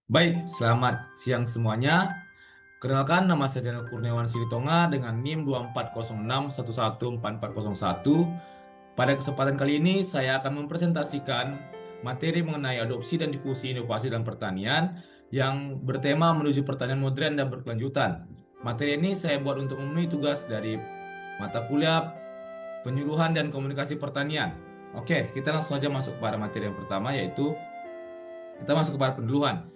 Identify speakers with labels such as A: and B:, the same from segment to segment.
A: Baik, selamat siang semuanya. Kenalkan, nama saya Daniel Kurniawan Silitonga dengan NIM 2406114401. Pada kesempatan kali ini, saya akan mempresentasikan materi mengenai adopsi dan difusi inovasi dalam pertanian yang bertema menuju pertanian modern dan berkelanjutan. Materi ini saya buat untuk memenuhi tugas dari mata kuliah penyuluhan dan komunikasi pertanian. Oke, kita langsung saja masuk pada materi yang pertama, yaitu kita masuk kepada pendahuluan.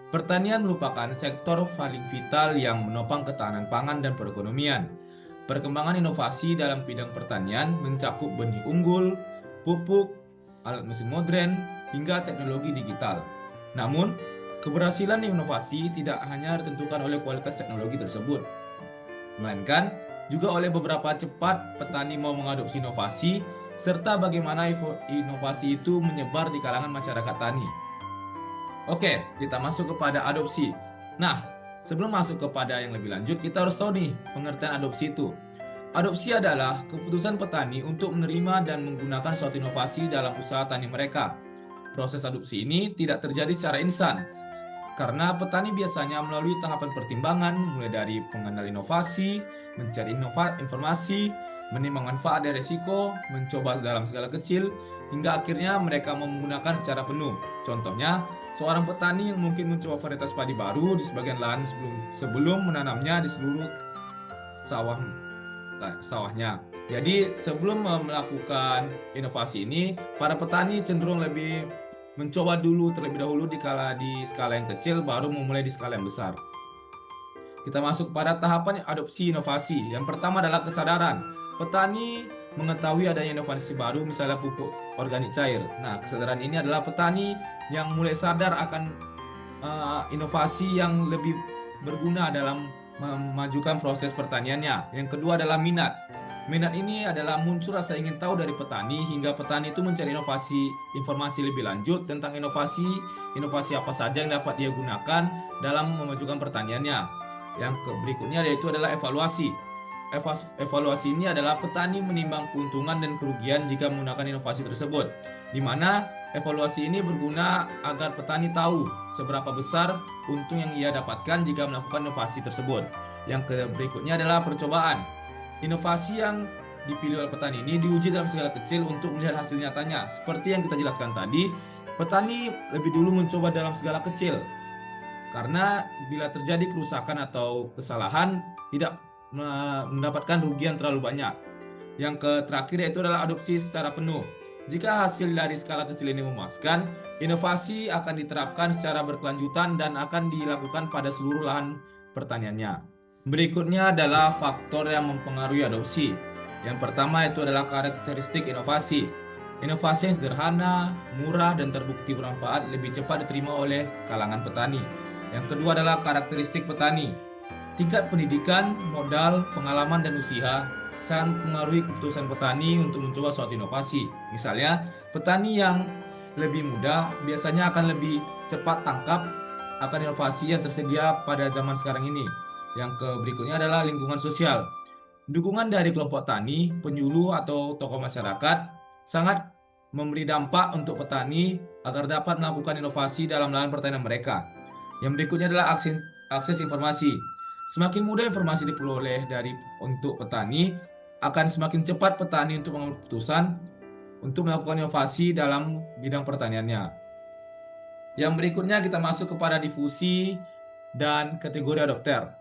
A: Pertanian merupakan sektor paling vital yang menopang ketahanan pangan dan perekonomian. Perkembangan inovasi dalam bidang pertanian mencakup benih unggul, pupuk, alat mesin modern, hingga teknologi digital. Namun, keberhasilan inovasi tidak hanya ditentukan oleh kualitas teknologi tersebut, melainkan juga oleh beberapa cepat petani mau mengadopsi inovasi, serta bagaimana inovasi itu menyebar di kalangan masyarakat tani. Oke, kita masuk kepada adopsi. Nah, sebelum masuk kepada yang lebih lanjut, kita harus tahu nih pengertian adopsi itu. Adopsi adalah keputusan petani untuk menerima dan menggunakan suatu inovasi dalam usaha tani mereka. Proses adopsi ini tidak terjadi secara instan, karena petani biasanya melalui tahapan pertimbangan, mulai dari pengenal inovasi, mencari informasi, menimbang manfaat dan risiko, mencoba dalam skala kecil, hingga akhirnya mereka mau menggunakan secara penuh. Contohnya, seorang petani yang mungkin mencoba varietas padi baru di sebagian lahan sebelum menanamnya di seluruh sawah sawahnya. Jadi sebelum melakukan inovasi ini, para petani cenderung lebih mencoba dulu terlebih dahulu di skala yang kecil, baru memulai di skala yang besar. Kita masuk pada tahapan adopsi inovasi. Yang pertama adalah kesadaran. Petani mengetahui adanya inovasi baru, misalnya pupuk organik cair. Nah, kesadaran ini adalah petani yang mulai sadar akan inovasi yang lebih berguna dalam memajukan proses pertaniannya. Yang kedua adalah minat. Minat ini adalah muncul rasa ingin tahu dari petani hingga petani itu mencari informasi lebih lanjut tentang inovasi apa saja yang dapat dia gunakan dalam memajukan pertaniannya. Yang berikutnya yaitu adalah evaluasi. Evaluasi ini adalah petani menimbang keuntungan dan kerugian jika menggunakan inovasi tersebut, di mana evaluasi ini berguna agar petani tahu seberapa besar untung yang ia dapatkan jika melakukan inovasi tersebut. Yang berikutnya adalah percobaan. Inovasi yang dipilih oleh petani ini diuji dalam skala kecil untuk melihat hasil nyatanya. Seperti yang kita jelaskan tadi, petani lebih dulu mencoba dalam skala kecil, karena bila terjadi kerusakan atau kesalahan, tidak mendapatkan rugi yang terlalu banyak. Yang terakhir yaitu adalah adopsi secara penuh. Jika hasil dari skala kecil ini memuaskan, inovasi akan diterapkan secara berkelanjutan dan akan dilakukan pada seluruh lahan pertaniannya. Berikutnya adalah faktor yang mempengaruhi adopsi. Yang pertama itu adalah karakteristik inovasi. Inovasi yang sederhana, murah, dan terbukti bermanfaat lebih cepat diterima oleh kalangan petani. Yang kedua adalah karakteristik petani. Tingkat pendidikan, modal, pengalaman, dan usaha sangat mempengaruhi keputusan petani untuk mencoba suatu inovasi. Misalnya, petani yang lebih muda biasanya akan lebih cepat tangkap akan inovasi yang tersedia pada zaman sekarang ini. Yang berikutnya adalah lingkungan sosial. Dukungan dari kelompok tani, penyuluh, atau tokoh masyarakat sangat memberi dampak untuk petani agar dapat melakukan inovasi dalam lahan pertanian mereka. Yang berikutnya adalah akses informasi. Semakin mudah informasi diperoleh untuk petani, akan semakin cepat petani untuk mengambil keputusan untuk melakukan inovasi dalam bidang pertaniannya. Yang berikutnya kita masuk kepada difusi dan kategori adopter.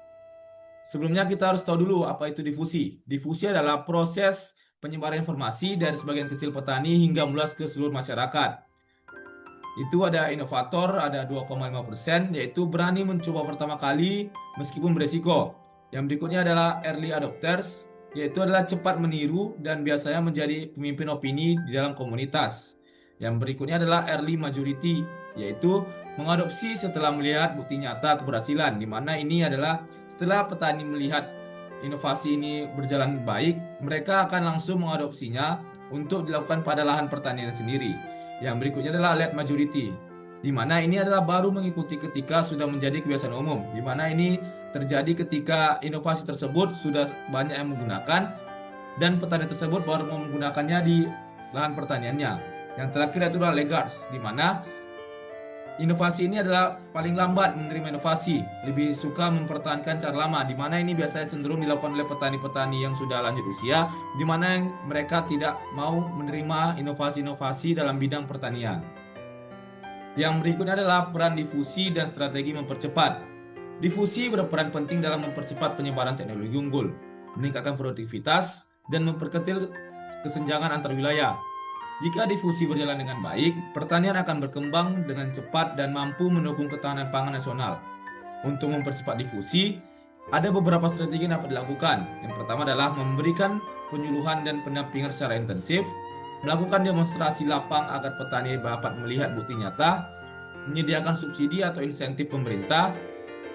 A: Sebelumnya kita harus tahu dulu apa itu difusi. Difusi adalah proses penyebaran informasi dari sebagian kecil petani hingga meluas ke seluruh masyarakat. Itu ada inovator, ada 2,5%, yaitu berani mencoba pertama kali meskipun beresiko. Yang berikutnya adalah early adopters, yaitu adalah cepat meniru dan biasanya menjadi pemimpin opini di dalam komunitas. Yang berikutnya adalah early majority, yaitu mengadopsi setelah melihat bukti nyata keberhasilan, di mana ini adalah setelah petani melihat inovasi ini berjalan baik, mereka akan langsung mengadopsinya untuk dilakukan pada lahan pertanian sendiri. Yang berikutnya adalah late majority, di mana ini adalah baru mengikuti ketika sudah menjadi kebiasaan umum, di mana ini terjadi ketika inovasi tersebut sudah banyak yang menggunakan dan petani tersebut baru mau menggunakannya di lahan pertaniannya. Yang terakhir itu adalah laggards, di mana Inovasi ini adalah paling lambat menerima inovasi, lebih suka mempertahankan cara lama, di mana ini biasanya cenderung dilakukan oleh petani-petani yang sudah lanjut usia, di mana mereka tidak mau menerima inovasi-inovasi dalam bidang pertanian. Yang berikutnya adalah peran difusi dan strategi mempercepat. Difusi berperan penting dalam mempercepat penyebaran teknologi unggul, meningkatkan produktivitas, dan memperkecil kesenjangan antar wilayah. Jika difusi berjalan dengan baik, pertanian akan berkembang dengan cepat dan mampu mendukung ketahanan pangan nasional. Untuk mempercepat difusi, ada beberapa strategi yang dapat dilakukan. Yang pertama adalah memberikan penyuluhan dan pendampingan secara intensif, melakukan demonstrasi lapang agar petani dapat melihat bukti nyata, menyediakan subsidi atau insentif pemerintah,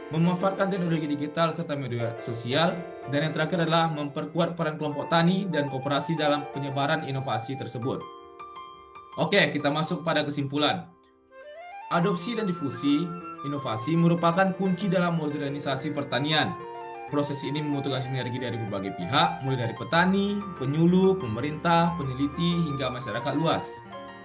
A: memanfaatkan teknologi digital serta media sosial, dan yang terakhir adalah memperkuat peran kelompok tani dan koperasi dalam penyebaran inovasi tersebut. Oke, kita masuk pada kesimpulan. Adopsi dan difusi inovasi merupakan kunci dalam modernisasi pertanian. Proses ini membutuhkan sinergi dari berbagai pihak, mulai dari petani, penyuluh, pemerintah, peneliti, hingga masyarakat luas.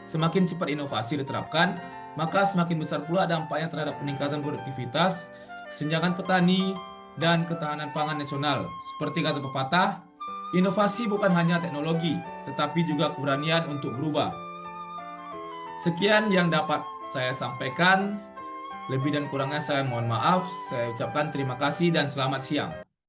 A: Semakin cepat inovasi diterapkan, maka semakin besar pula dampaknya terhadap peningkatan produktivitas, kesenjangan petani, dan ketahanan pangan nasional. Seperti kata pepatah, inovasi bukan hanya teknologi, tetapi juga keberanian untuk berubah. Sekian yang dapat saya sampaikan. Lebih dan kurangnya saya mohon maaf. Saya ucapkan terima kasih dan selamat siang.